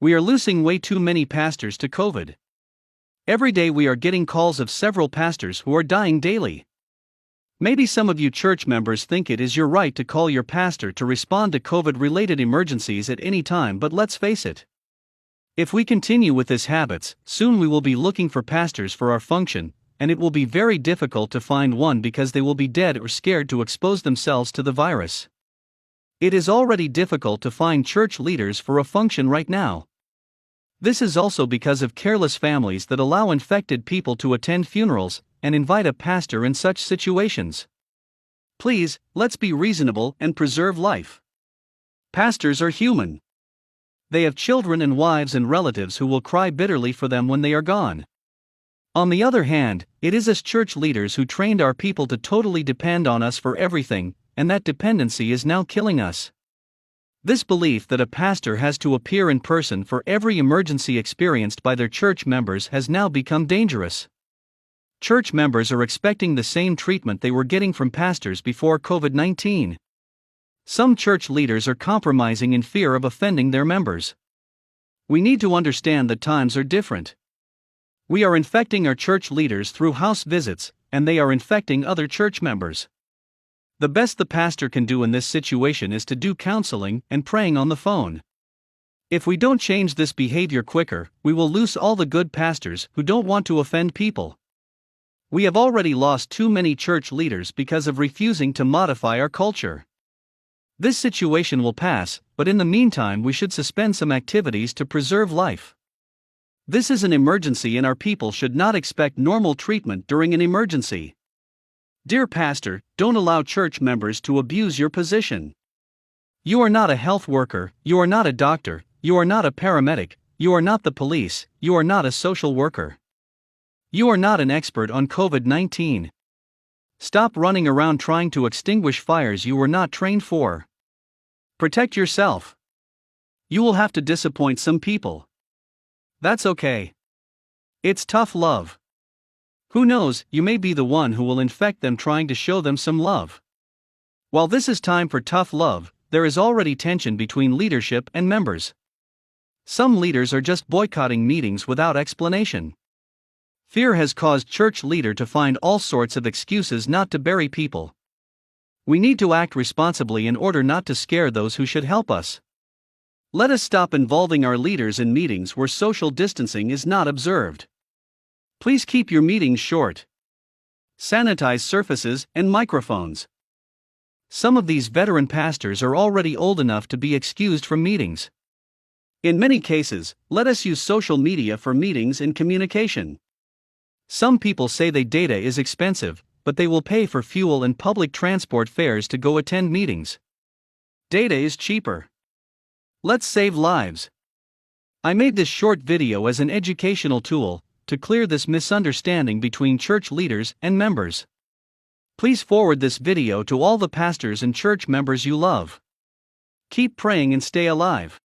We are losing way too many pastors to COVID. Every day we are getting calls of several pastors who are dying daily. Maybe some of you church members think it is your right to call your pastor to respond to COVID-related emergencies at any time, but let's face it. If we continue with these habits, soon we will be looking for pastors for our function, and it will be very difficult to find one because they will be dead or scared to expose themselves to the virus. It is already difficult to find church leaders for a function right now. This is also because of careless families that allow infected people to attend funerals and invite a pastor in such situations. Please, let's be reasonable and preserve life. Pastors are human. They have children and wives and relatives who will cry bitterly for them when they are gone. On the other hand, it is us church leaders who trained our people to totally depend on us for everything, and that dependency is now killing us. This belief that a pastor has to appear in person for every emergency experienced by their church members has now become dangerous. Church members are expecting the same treatment they were getting from pastors before COVID-19. Some church leaders are compromising in fear of offending their members. We need to understand that times are different. We are infecting our church leaders through house visits, and they are infecting other church members. The best the pastor can do in this situation is to do counseling and praying on the phone. If we don't change this behavior quicker, we will lose all the good pastors who don't want to offend people. We have already lost too many church leaders because of refusing to modify our culture. This situation will pass, but in the meantime we should suspend some activities to preserve life. This is an emergency and our people should not expect normal treatment during an emergency. Dear Pastor, don't allow church members to abuse your position. You are not a health worker, you are not a doctor, you are not a paramedic, you are not the police, you are not a social worker. You are not an expert on COVID-19. Stop running around trying to extinguish fires you were not trained for. Protect yourself. You will have to disappoint some people. That's okay. It's tough love. Who knows, you may be the one who will infect them trying to show them some love. While this is time for tough love, there is already tension between leadership and members. Some leaders are just boycotting meetings without explanation. Fear has caused church leaders to find all sorts of excuses not to bury people. We need to act responsibly in order not to scare those who should help us. Let us stop involving our leaders in meetings where social distancing is not observed. Please keep your meetings short. Sanitize surfaces and microphones. Some of these veteran pastors are already old enough to be excused from meetings. In many cases, let us use social media for meetings and communication. Some people say that data is expensive, but they will pay for fuel and public transport fares to go attend meetings. Data is cheaper. Let's save lives. I made this short video as an educational tool to clear this misunderstanding between church leaders and members. Please forward this video to all the pastors and church members you love. Keep praying and stay alive.